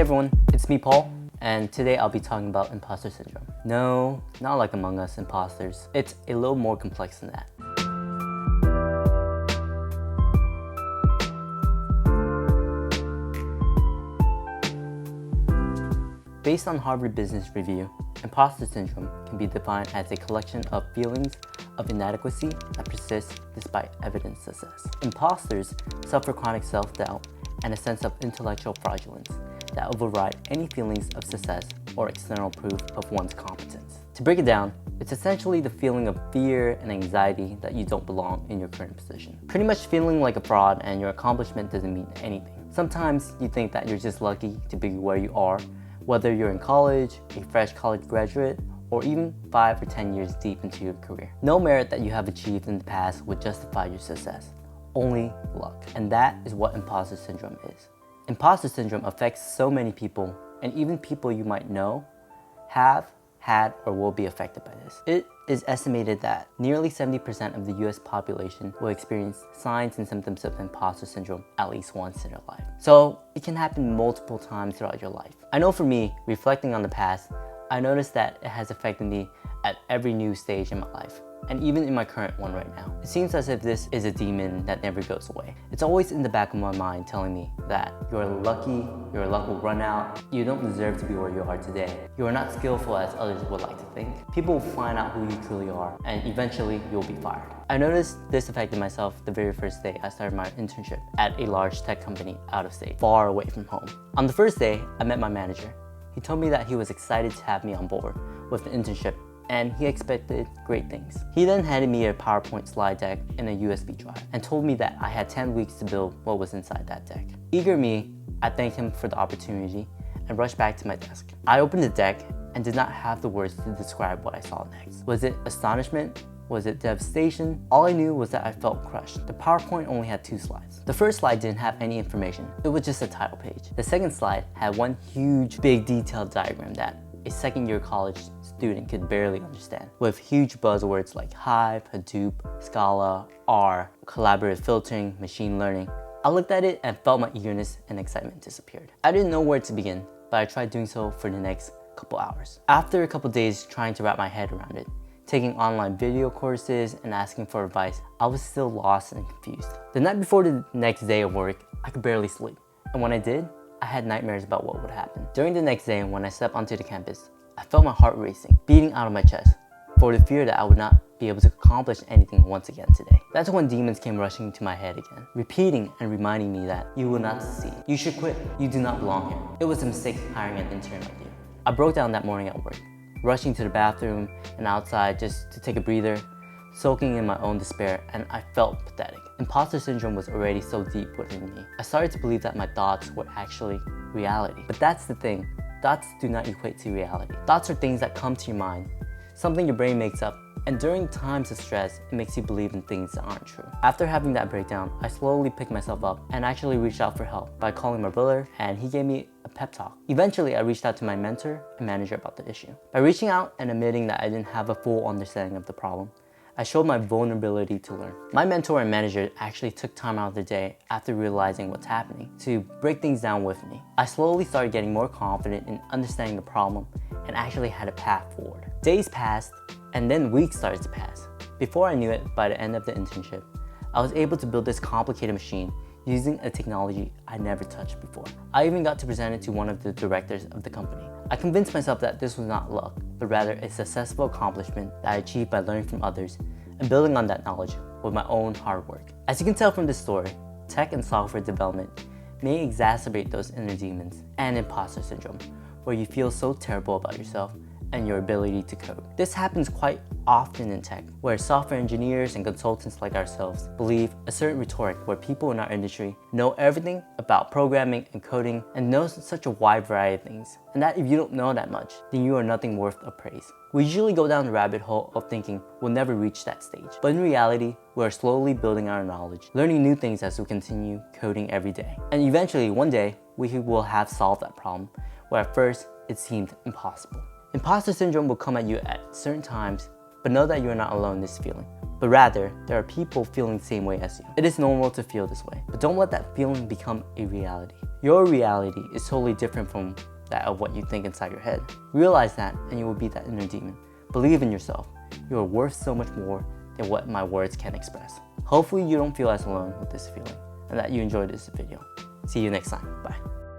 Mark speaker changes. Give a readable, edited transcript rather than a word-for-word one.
Speaker 1: everyone, it's me Paul, and today I'll be talking about imposter syndrome. No, not like Among Us imposters. It's a little more complex than that. Based on Harvard Business Review, imposter syndrome can be defined as a collection of feelings of inadequacy that persist despite evident success. Imposters suffer chronic self-doubt and a sense of intellectual fraudulence that override any feelings of success or external proof of one's competence. To break it down, it's essentially the feeling of fear and anxiety that you don't belong in your current position. Pretty much feeling like a fraud and your accomplishment doesn't mean anything. Sometimes you think that you're just lucky to be where you are, whether you're in college, a fresh college graduate, or even 5 or 10 years deep into your career. No merit that you have achieved in the past would justify your success, only luck. And that is what imposter syndrome is. Imposter syndrome affects so many people, and even people you might know have, had, or will be affected by this. It is estimated that nearly 70% of the US population will experience signs and symptoms of imposter syndrome at least once in their life. So it can happen multiple times throughout your life. I know for me, reflecting on the past, I noticed that it has affected me at every new stage in my life, and even in my current one right now. It seems as if this is a demon that never goes away. It's always in the back of my mind telling me that you're lucky, your luck will run out, you don't deserve to be where you are today, you are not skillful as others would like to think. People will find out who you truly are, and eventually you'll be fired. I noticed this affected myself the very first day I started my internship at a large tech company out of state, far away from home. On the first day, I met my manager. He told me that he was excited to have me on board with the internship, and he expected great things. He then handed me a PowerPoint slide deck and a USB drive and told me that I had 10 weeks to build what was inside that deck. Eager me, I thanked him for the opportunity and rushed back to my desk. I opened the deck and did not have the words to describe what I saw next. Was it astonishment? Was it devastation? All I knew was that I felt crushed. The PowerPoint only had 2 slides. The first slide didn't have any information. It was just a title page. The second slide had one huge, big detailed diagram that a second-year college student could barely understand, with huge buzzwords like Hive, Hadoop, Scala, R, collaborative filtering, machine learning. I looked at it and felt my eagerness and excitement disappeared. I didn't know where to begin, but I tried doing so for the next couple hours. After a couple days trying to wrap my head around it, taking online video courses and asking for advice, I was still lost and confused. The night before the next day of work, I could barely sleep. And when I did, I had nightmares about what would happen. During the next day, when I stepped onto the campus, I felt my heart racing, beating out of my chest, for the fear that I would not be able to accomplish anything once again today. That's when demons came rushing to my head again, repeating and reminding me that you will not succeed. You should quit. You do not belong here. It was a mistake hiring an intern like you. I broke down that morning at work, rushing to the bathroom and outside just to take a breather, soaking in my own despair, and I felt pathetic. Imposter syndrome was already so deep within me. I started to believe that my thoughts were actually reality. But that's the thing, thoughts do not equate to reality. Thoughts are things that come to your mind, something your brain makes up, and during times of stress, it makes you believe in things that aren't true. After having that breakdown, I slowly picked myself up and actually reached out for help by calling my brother, and he gave me a pep talk. Eventually, I reached out to my mentor and manager about the issue. By reaching out and admitting that I didn't have a full understanding of the problem, I showed my vulnerability to learn. My mentor and manager actually took time out of the day after realizing what's happening to break things down with me. I slowly started getting more confident in understanding the problem and actually had a path forward. Days passed, and then weeks started to pass. Before I knew it, by the end of the internship, I was able to build this complicated machine using a technology I never touched before. I even got to present it to one of the directors of the company. I convinced myself that this was not luck, but rather a successful accomplishment that I achieved by learning from others and building on that knowledge with my own hard work. As you can tell from this story, tech and software development may exacerbate those inner demons and imposter syndrome, where you feel so terrible about yourself and your ability to code. This happens quite often in tech, where software engineers and consultants like ourselves believe a certain rhetoric where people in our industry know everything about programming and coding and know such a wide variety of things, and that if you don't know that much, then you are nothing worth of praise. We usually go down the rabbit hole of thinking we'll never reach that stage, but in reality, we are slowly building our knowledge, learning new things as we continue coding every day. And eventually, one day, we will have solved that problem, where at first, it seemed impossible. Imposter syndrome will come at you at certain times, but know that you are not alone in this feeling. But rather, there are people feeling the same way as you. It is normal to feel this way, but don't let that feeling become a reality. Your reality is totally different from that of what you think inside your head. Realize that and you will beat that inner demon. Believe in yourself. You are worth so much more than what my words can express. Hopefully you don't feel as alone with this feeling and that you enjoyed this video. See you next time. Bye.